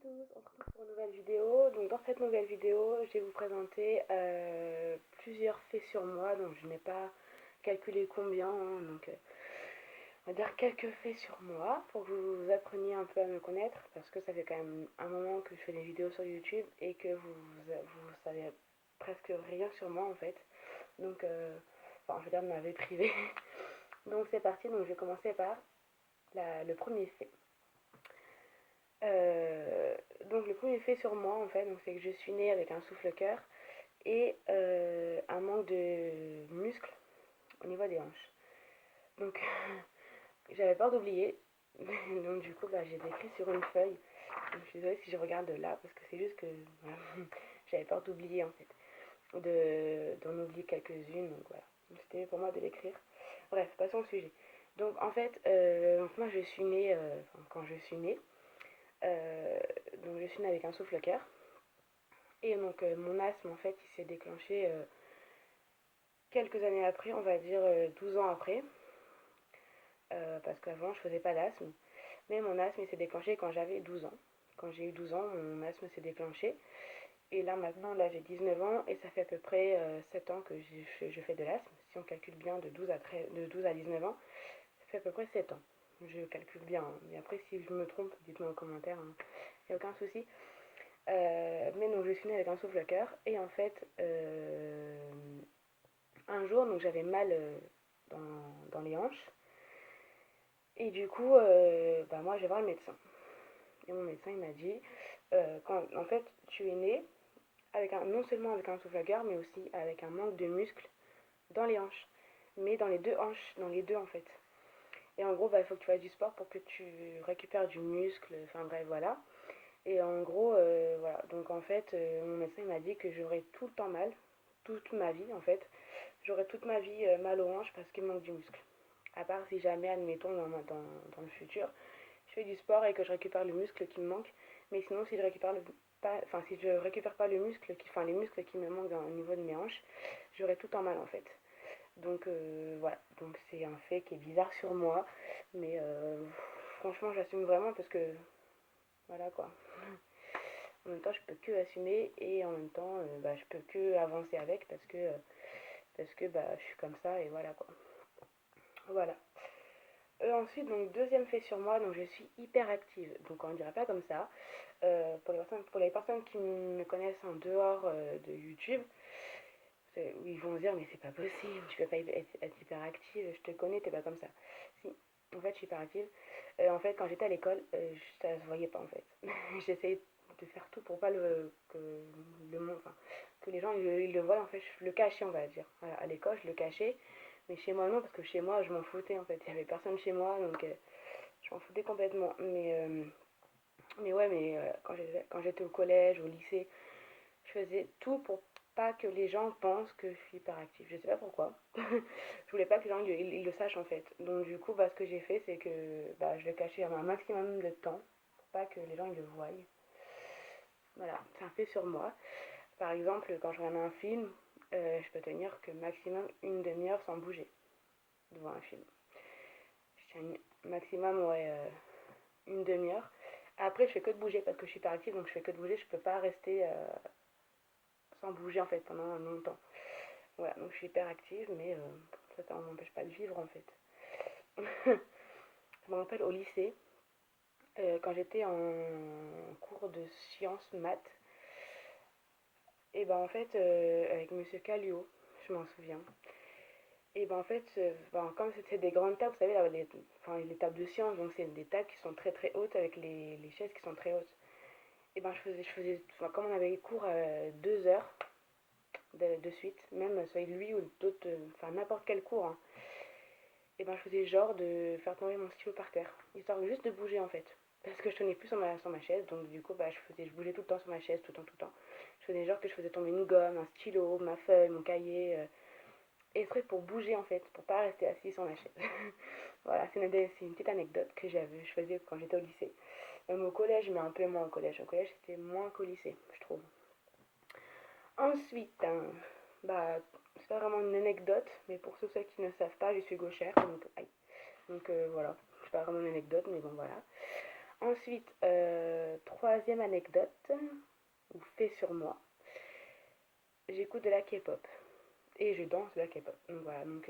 tous, on se retrouve pour une nouvelle vidéo. Donc dans cette nouvelle vidéo, je vais vous présenter plusieurs faits sur moi. Donc je n'ai pas calculé combien, hein, donc on va dire quelques faits sur moi pour que vous appreniez un peu à me connaître parce que ça fait quand même un moment que je fais des vidéos sur YouTube et que vous savez presque rien sur moi en fait. Donc enfin je veux dire de ma vie privée. Donc c'est parti, donc je vais commencer par le premier fait. Euh, donc le premier fait sur moi en fait, c'est que je suis née avec un souffle-cœur et un manque de muscles au niveau des hanches. Donc j'avais peur d'oublier, donc du coup j'ai écrit sur une feuille. Donc, je suis désolée si je regarde de là parce que c'est juste que voilà, j'avais peur d'oublier en fait, d'en oublier quelques-unes, donc voilà. C'était pour moi de l'écrire. Bref, passons au sujet. Donc en fait, donc, moi je suis née, quand je suis née, euh, donc je suis née avec un souffle-cœur. Et donc mon asthme en fait il s'est déclenché quelques années après, on va dire 12 ans après, parce qu'avant je faisais pas d'asthme. Mais mon asthme il s'est déclenché quand j'avais 12 ans. Quand j'ai eu 12 ans, mon asthme s'est déclenché. Et là maintenant, là j'ai 19 ans et ça fait à peu près 7 ans que je fais de l'asthme. Si on calcule bien de 12 à 19 ans, ça fait à peu près 7 ans. Je calcule bien, hein. Mais après si je me trompe, dites-moi en commentaire, il n'y a aucun souci. Mais donc je suis née avec un souffle-cœur et en fait un jour donc j'avais mal dans les hanches et du coup moi je vais voir le médecin et mon médecin il m'a dit quand en fait tu es né avec non seulement avec un souffle-cœur mais aussi avec un manque de muscles dans les hanches, mais dans les deux hanches, dans les deux en fait. Et en gros il faut que tu fasses du sport pour que tu récupères du muscle, enfin bref voilà. Et en gros, voilà. Donc en fait, mon médecin il m'a dit que j'aurais tout le temps mal, toute ma vie en fait. J'aurais toute ma vie mal aux hanches parce qu'il me manque du muscle. À part si jamais, admettons, dans le futur, je fais du sport et que je récupère le muscle qui me manque. Mais sinon, si je récupère pas, enfin, si je récupère pas le muscle, enfin les muscles qui me manquent au niveau de mes hanches, j'aurais tout le temps mal en fait. Donc voilà. Donc c'est un fait qui est bizarre sur moi, mais franchement, j'assume vraiment parce que voilà quoi. En même temps, je peux que assumer et en même temps, je peux que avancer avec parce que je suis comme ça et voilà quoi. Voilà. Ensuite, donc deuxième fait sur moi, donc je suis hyper active. Donc on ne dirait pas comme ça. Pour les personnes qui me connaissent en dehors de YouTube, ils vont se dire mais c'est pas possible, tu peux pas être hyper active, je te connais, t'es pas comme ça. Si, en fait je suis hyper active. En fait quand j'étais à l'école, ça se voyait pas en fait. J'essayais de faire tout pour pas enfin, que les gens ils le voient en fait, je le cachais on va dire. Voilà, à l'école je le cachais, mais chez moi non parce que chez moi je m'en foutais en fait, il y avait personne chez moi donc je m'en foutais complètement. Mais ouais mais quand j'étais au collège, au lycée, je faisais tout pour pas que les gens pensent que je suis hyperactive. Je sais pas pourquoi. Je voulais pas que les gens ils le sachent en fait. Donc du coup, ce que j'ai fait, c'est que je le cachais un maximum de temps pour pas que les gens ils le voient. Voilà, c'est un fait sur moi. Par exemple, quand je regarde un film, je peux tenir que maximum une demi-heure sans bouger devant un film. Je tiens maximum ouais, une demi-heure. Après, je fais que de bouger parce que je suis hyperactive, donc je fais que de bouger. Je peux pas rester sans bouger en fait pendant longtemps. Voilà, donc je suis hyper active, mais ça ne m'empêche pas de vivre en fait. Je me rappelle au lycée, quand j'étais en cours de sciences maths, et en fait, avec Monsieur Calio, je m'en souviens, et en fait, comme c'était des grandes tables, vous savez, là, les tables de sciences, donc c'est des tables qui sont très très hautes avec les chaises qui sont très hautes. Et comme on avait cours à 2 heures de suite, même soit lui ou d'autres, enfin n'importe quel cours, hein, et je faisais genre de faire tomber mon stylo par terre, histoire juste de bouger en fait. Parce que je tenais plus sur ma chaise, donc du coup je bougeais tout le temps sur ma chaise, tout le temps, tout le temps. Je faisais genre que je faisais tomber une gomme, un stylo, ma feuille, mon cahier, exprès pour bouger en fait, pour pas rester assis sur ma chaise. Voilà, c'est une petite anecdote que je faisais quand j'étais au lycée. Même au collège, mais un peu moins au collège. Au collège, c'était moins qu'au lycée, je trouve. Ensuite, hein, c'est pas vraiment une anecdote, mais pour ceux qui ne savent pas, je suis gauchère, donc voilà, c'est pas vraiment une anecdote, mais bon voilà. Ensuite, troisième anecdote, ou fait sur moi, j'écoute de la K-pop. Et je danse de la K-pop. Donc voilà, donc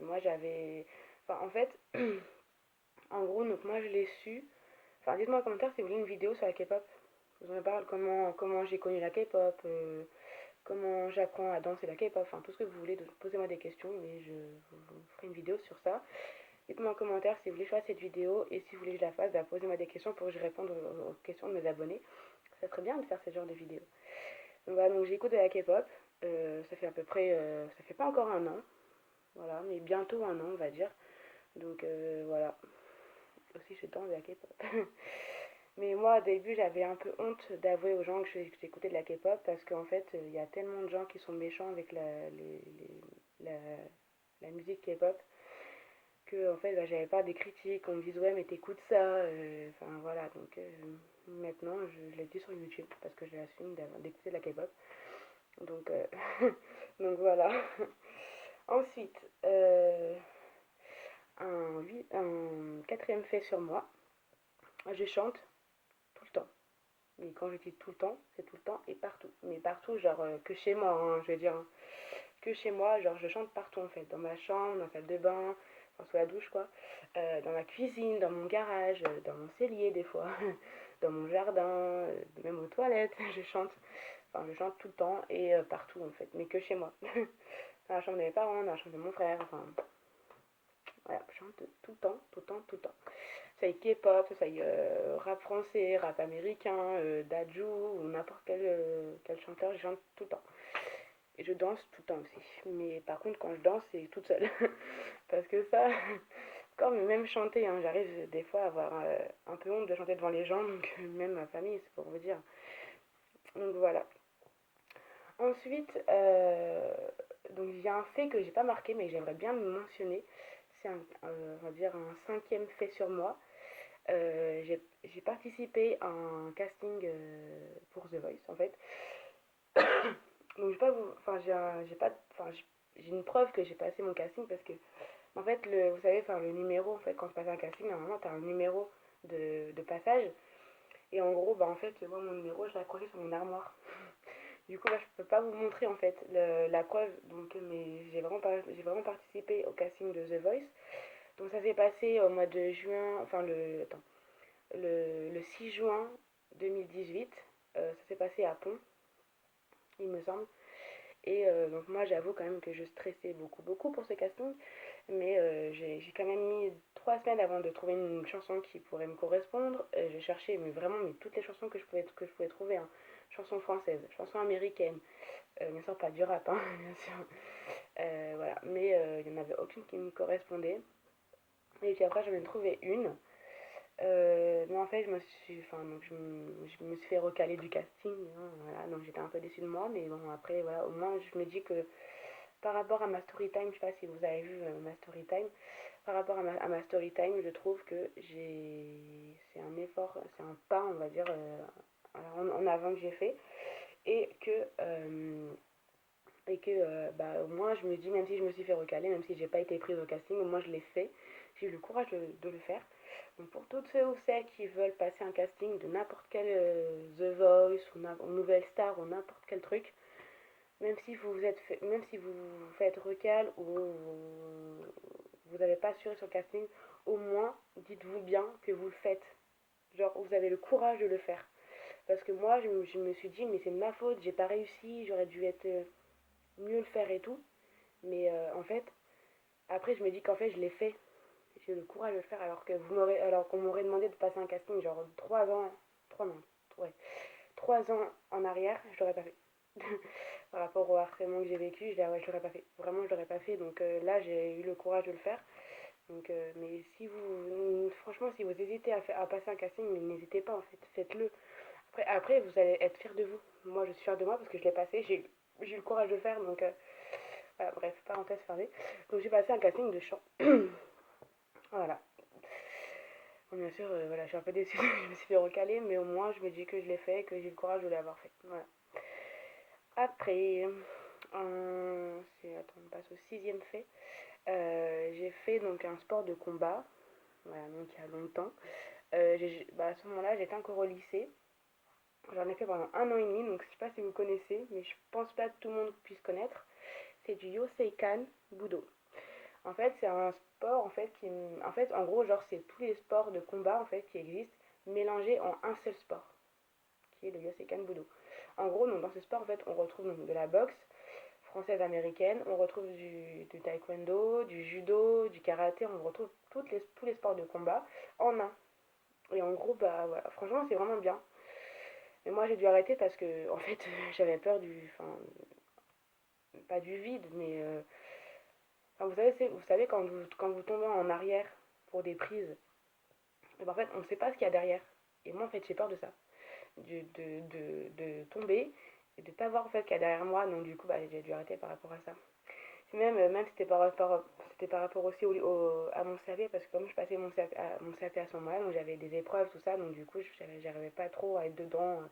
moi j'avais... Enfin en fait, en gros, donc moi je l'ai su. Enfin dites-moi en commentaire si vous voulez une vidéo sur la K-pop. Je vous en parle comment j'ai connu la K-pop, comment j'apprends à danser la K-pop, enfin tout ce que vous voulez, posez-moi des questions et je vous ferai une vidéo sur ça. Dites-moi en commentaire si vous voulez que je fasse cette vidéo et si vous voulez que je la fasse, bah, posez-moi des questions pour que je réponde aux questions de mes abonnés. Ça serait bien de faire ce genre de vidéo. Donc voilà, donc j'écoute de la K-pop. Ça fait à peu près, ça fait pas encore un an, voilà, mais bientôt un an on va dire. Donc voilà, aussi je danse de la K-pop. Mais moi au début j'avais un peu honte d'avouer aux gens que j'écoutais de la K-pop parce qu'en fait il y a tellement de gens qui sont méchants avec la, la musique K-pop que en fait bah, j'avais pas des critiques, on me dise ouais mais t'écoutes ça, enfin voilà donc maintenant je l'ai dit sur YouTube parce que j'assume d'écouter de la K-pop. Donc, donc voilà. Ensuite, un quatrième fait sur moi, je chante tout le temps. Mais quand je dis tout le temps, c'est tout le temps et partout. Mais partout, genre que chez moi, hein, je veux dire. Hein. Que chez moi, genre je chante partout en fait. Dans ma chambre, dans la salle de bain, enfin sous la douche quoi. Dans ma cuisine, dans mon garage, dans mon cellier des fois. Dans mon jardin, même aux toilettes, je chante. Enfin, je chante tout le temps et partout en fait. Mais que chez moi. Dans la chambre de mes parents, dans la chambre de mon frère, enfin voilà, je chante tout le temps, tout le temps, tout le temps. Ça y est K-pop, ça y est rap français, rap américain, Dajou ou n'importe quel chanteur, je chante tout le temps. Et je danse tout le temps aussi. Mais par contre, quand je danse, c'est toute seule. Parce que ça, quand même chanter, hein, j'arrive des fois à avoir un peu honte de chanter devant les gens, donc même ma famille, c'est pour vous dire. Donc voilà. Ensuite, donc il y a un fait que j'ai pas marqué, mais que j'aimerais bien mentionner. C'est on va dire un cinquième fait sur moi. J'ai participé à un casting pour The Voice en fait. Donc je vais pas vous, enfin j'ai pas, enfin j'ai une preuve que j'ai passé mon casting parce que en fait vous savez, enfin le numéro en fait quand tu passes un casting normalement t'as un numéro de passage et en gros bah en fait moi mon numéro je l'ai accroché sur mon armoire. Du coup là je peux pas vous montrer en fait la preuve donc mais j'ai vraiment participé au casting de The Voice. Donc ça s'est passé au mois de juin, enfin le 6 juin 2018. Ça s'est passé à Pont, il me semble. Et donc moi j'avoue quand même que je stressais beaucoup beaucoup pour ce casting, mais j'ai quand même mis 3 semaines avant de trouver une chanson qui pourrait me correspondre. J'ai cherché mais vraiment mais toutes les chansons que je pouvais trouver, hein. Chansons françaises, chansons américaines, bien sûr pas du rap, hein, bien sûr. Voilà, mais il n'y en avait aucune qui me correspondait. Et puis après j'en ai trouvé une. Mais en fait, je me suis fait recaler du casting, hein, voilà, donc j'étais un peu déçue de moi, mais bon, après, voilà, au moins, je me dis que par rapport à ma story time, je sais pas si vous avez vu ma story time, par rapport à ma story time, je trouve que c'est un effort, c'est un pas, on va dire, en avant que j'ai fait, et que bah, au moins, je me dis, même si je me suis fait recaler, même si j'ai pas été prise au casting, au moins, je l'ai fait, j'ai eu le courage de le faire. Donc pour toutes ceux ou celles qui veulent passer un casting de n'importe quel The Voice ou Nouvelle Star ou n'importe quel truc, même si vous faites recal ou vous n'avez pas assuré sur le casting, au moins dites-vous bien que vous le faites. Genre vous avez le courage de le faire. Parce que moi je me suis dit mais c'est de ma faute, j'ai pas réussi, j'aurais dû être mieux le faire et tout. Mais en fait, après je me dis qu'en fait je l'ai fait. J'ai eu le courage de le faire alors qu'on m'aurait demandé de passer un casting genre 3 ans, 3 non, ouais, 3 ans en arrière, je l'aurais pas fait. Par rapport au harcèlement que j'ai vécu, ouais, je l'aurais pas fait. Vraiment, je l'aurais pas fait. Donc là, j'ai eu le courage de le faire. Donc, mais si franchement, si vous hésitez à passer un casting, n'hésitez pas en fait, faites-le. Après, vous allez être fiers de vous. Moi, je suis fière de moi parce que je l'ai passé. J'ai eu le courage de le faire. Donc, voilà, bref, parenthèse fermée. Donc, j'ai passé un casting de chant. Voilà. Bon, bien sûr, voilà, je suis un peu déçue, je me suis fait recaler, mais au moins je me dis que je l'ai fait et que j'ai le courage de l'avoir fait. Voilà. Après, attends, on passe au sixième fait. J'ai fait donc un sport de combat, voilà, donc il y a longtemps. À ce moment-là, j'étais encore au lycée. J'en ai fait pendant 1 an et demi, donc je sais pas si vous connaissez, mais je pense pas que tout le monde puisse connaître. C'est du Yoseikan Budo. En fait, c'est un sport en fait, en gros, genre, c'est tous les sports de combat en fait qui existent mélangés en un seul sport, qui est le Yoseikan Budo. En gros, donc, dans ce sport, en fait, on retrouve donc, de la boxe française américaine, on retrouve du taekwondo, du judo, du karaté, on retrouve tous les sports de combat en un. Et en gros, bah voilà, franchement, c'est vraiment bien. Mais moi, j'ai dû arrêter parce que, en fait, j'avais peur enfin, pas du vide, mais, enfin, vous savez quand vous tombez en arrière pour des prises, et ben, en fait, on ne sait pas ce qu'il y a derrière. Et moi, en fait, j'ai peur de ça, de tomber et de ne pas voir en fait qu'il y a derrière moi. Donc, du coup, bah, j'ai dû arrêter par rapport à ça. Même c'était par rapport aussi à mon CAP, parce que comme je passais mon CAP à ce moment-là, donc j'avais des épreuves, tout ça, donc du coup, j'arrivais pas trop à être dedans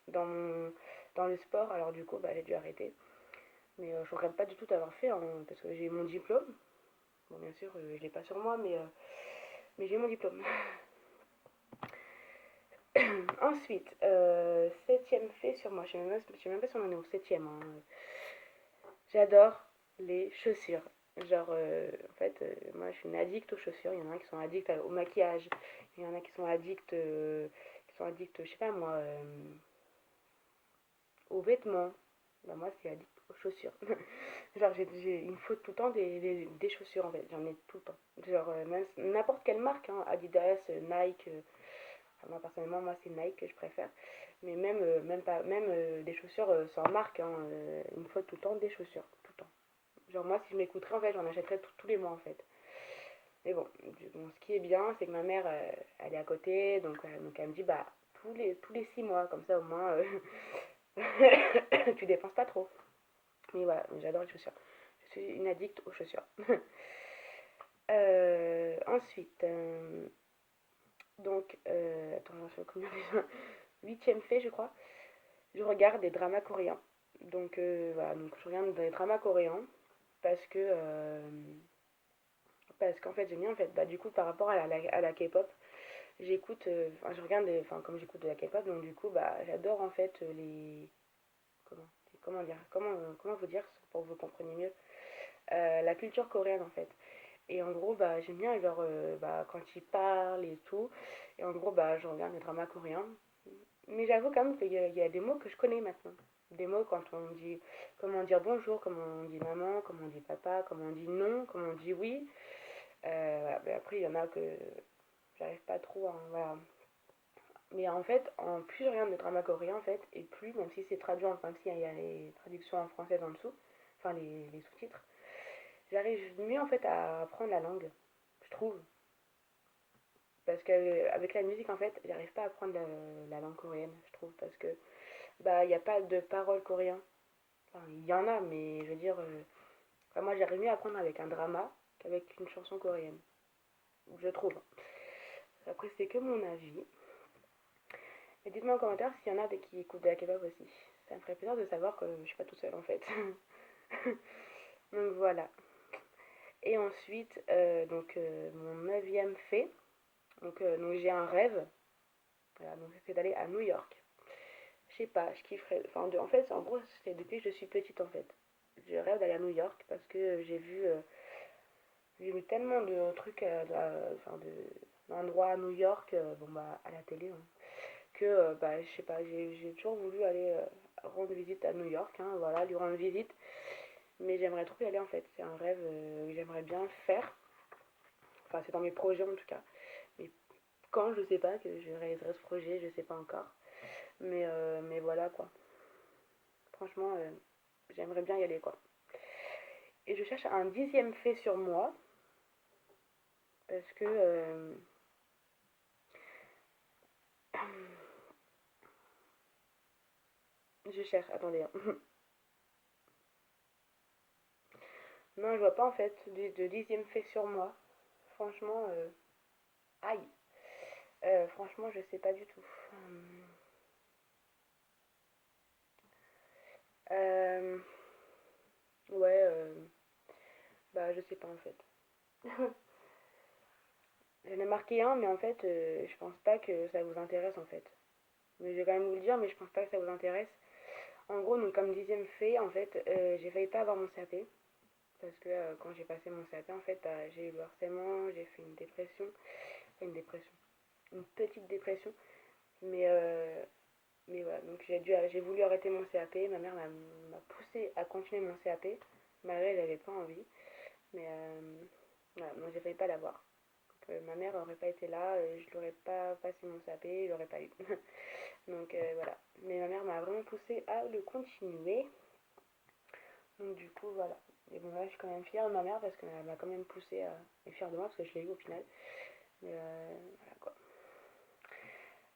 dans, mon, dans le sport, alors du coup, bah, j'ai dû arrêter. Mais je regrette pas du tout d'avoir fait, hein, parce que j'ai mon diplôme. Bon, bien sûr, je l'ai pas sur moi, mais j'ai mon diplôme. Ensuite, septième fait sur moi, je sais même pas si on en est au septième, hein. J'adore les chaussures. Genre, en fait, moi je suis une addict aux chaussures. Il y en a qui sont addicts au maquillage. Il y en a qui sont addicts, je sais pas moi, aux vêtements. Bah, moi, c'est addict aux chaussures. Genre, il me faut tout le temps des chaussures en fait. J'en ai tout le temps. Genre, même n'importe quelle marque, hein, Adidas, Nike. Enfin, moi, personnellement, moi, c'est Nike que je préfère. Mais même pas, même des chaussures sans marque, hein, il me faut tout le temps des chaussures. Tout le temps. Genre, moi, si je m'écouterais, en fait, j'en achèterais tous les mois, en fait. Mais bon, ce qui est bien, c'est que ma mère, elle est à côté, donc elle me dit, bah, tous les 6 mois, comme ça, au moins, tu dépenses pas trop. Mais voilà, j'adore les chaussures. Je suis une addict aux chaussures. Ensuite, attends, j'en suis combien déjà? Huitième fait, je crois. Je regarde des dramas coréens. Voilà, donc je regarde des dramas coréens parce que parce qu'en fait j'aime bien en fait du coup par rapport à la K-pop, j'écoute enfin je regarde enfin comme j'écoute de la K-pop, donc du coup bah j'adore en fait les comment comment dire comment vous dire pour que vous compreniez mieux la culture coréenne en fait. Et en gros bah j'aime bien genre quand ils parlent et tout, et en gros bah je regarde les dramas coréens, mais j'avoue quand même qu'il y a des mots que je connais maintenant. Des mots quand on dit comment dire bonjour, comment on dit maman, comment on dit papa, comment on dit non, comment on dit oui. Voilà. Mais après, il y en a que j'arrive pas trop à. Voilà. Mais en fait, en plus je regarde le drama coréen, en fait, et plus, même si c'est traduit, même s'il y a les traductions en français en dessous, enfin les sous-titres, j'arrive mieux en fait à apprendre la langue, je trouve. Parce qu'avec la musique, en fait, j'arrive pas à apprendre la langue coréenne, je trouve, parce que bah il n'y a pas de paroles coréennes. Enfin, il y en a, mais je veux dire, enfin, moi j'arrive mieux à apprendre avec un drama qu'avec une chanson coréenne, je trouve. Après, c'est que mon avis. Et dites-moi en commentaire s'il y en a qui écoutent de la K-pop aussi. Ça me ferait plaisir de savoir que je suis pas toute seule en fait. Donc voilà. Et ensuite, mon neuvième fait. Donc j'ai un rêve. Voilà, donc c'est d'aller à New York. Je sais pas, je kifferais. Enfin, en fait, en gros, c'est depuis que je suis petite en fait. Je rêve d'aller à New York parce que j'ai vu tellement de trucs, d'endroits à New York, bon bah à la télé, hein, que bah, je sais pas, j'ai toujours voulu aller rendre visite à New York, hein, voilà, lui rendre visite, mais j'aimerais trop y aller en fait, c'est un rêve que j'aimerais bien faire, enfin c'est dans mes projets en tout cas, mais quand je sais pas que je réaliserai ce projet, je sais pas encore, mais voilà quoi, franchement j'aimerais bien y aller quoi. Et je cherche un dixième fait sur moi, parce que je cherche, attendez, hein. Non, je vois pas en fait de dixième fait sur moi, franchement, aïe. Franchement, je sais pas du tout. Euh, ouais, bah je sais pas en fait. J'en ai marqué un, mais en fait, je pense pas que ça vous intéresse en fait. Mais je vais quand même vous le dire, mais je pense pas que ça vous intéresse. En gros, donc comme dixième fait, en fait, j'ai failli pas avoir mon CAP. Parce que quand j'ai passé mon CAP, en fait, bah, j'ai eu le harcèlement, j'ai fait une dépression. Enfin, une dépression. Une petite dépression. Mais, euh, mais voilà, donc j'ai voulu arrêter mon CAP. Ma mère m'a poussé à continuer mon CAP. Malgré elle n'avait pas envie. Mais voilà, moi j'ai failli pas l'avoir. Ma mère n'aurait pas été là, je l'aurais pas passé mon CAP, je l'aurais pas eu. Donc voilà. Mais ma mère m'a vraiment poussé à le continuer. Donc du coup voilà. Et bon là je suis quand même fière de ma mère parce qu'elle m'a quand même poussé à être fière de moi parce que je l'ai eu au final. Mais voilà quoi.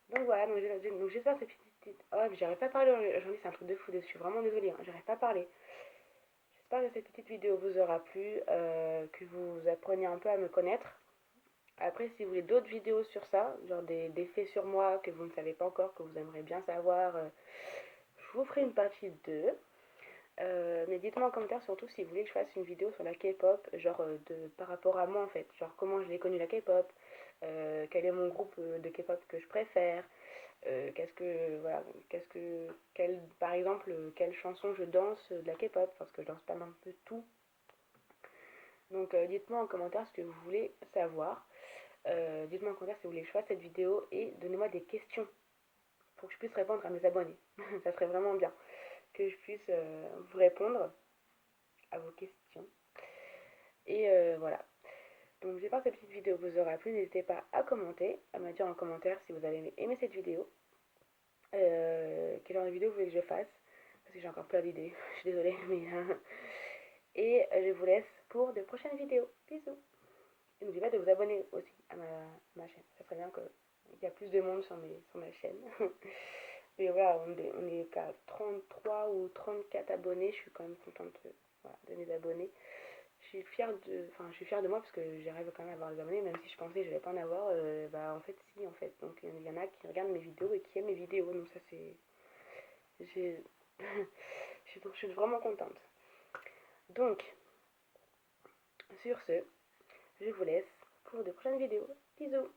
Donc voilà, donc j'espère que cette petite... Oh, mais j'arrive pas à parler aujourd'hui, c'est un truc de fou, je suis vraiment désolée, hein, j'arrive pas à parler. J'espère que cette petite vidéo vous aura plu, que vous appreniez un peu à me connaître. Après, si vous voulez d'autres vidéos sur ça, genre des faits sur moi que vous ne savez pas encore, que vous aimeriez bien savoir, je vous ferai une partie 2. Mais dites-moi en commentaire surtout si vous voulez que je fasse une vidéo sur la K-pop, genre par rapport à moi en fait, genre comment je l'ai connu la K-pop, quel est mon groupe de K-pop que je préfère, qu'est-ce que voilà, par exemple quelle chanson je danse de la K-pop parce que je danse pas un peu tout. Donc dites-moi en commentaire ce que vous voulez savoir. Dites-moi en commentaire si vous voulez que je fasse cette vidéo et donnez-moi des questions pour que je puisse répondre à mes abonnés. Ça serait vraiment bien que je puisse vous répondre à vos questions. Et voilà. Donc j'espère que cette petite vidéo vous aura plu. N'hésitez pas à commenter, à me dire en commentaire si vous avez aimé cette vidéo. Quel genre de vidéo vous voulez que je fasse. Parce que j'ai encore plein d'idées. Je suis désolée. Mais et je vous laisse pour de prochaines vidéos. Bisous. Et n'oubliez pas de vous abonner aussi à ma chaîne. Ça serait bien qu'il y a plus de monde sur ma chaîne. Mais voilà, on est qu'à 33 ou 34 abonnés. Je suis quand même contente voilà, de mes abonnés. Je suis fière de moi parce que j'arrive quand même à avoir des abonnés, même si je pensais que je n'allais pas en avoir. Bah en fait, si, en fait. Donc il y en a qui regardent mes vidéos et qui aiment mes vidéos. Donc ça, c'est. J'ai- je suis vraiment contente. Donc, sur ce, je vous laisse pour de prochaines vidéos. Bisous!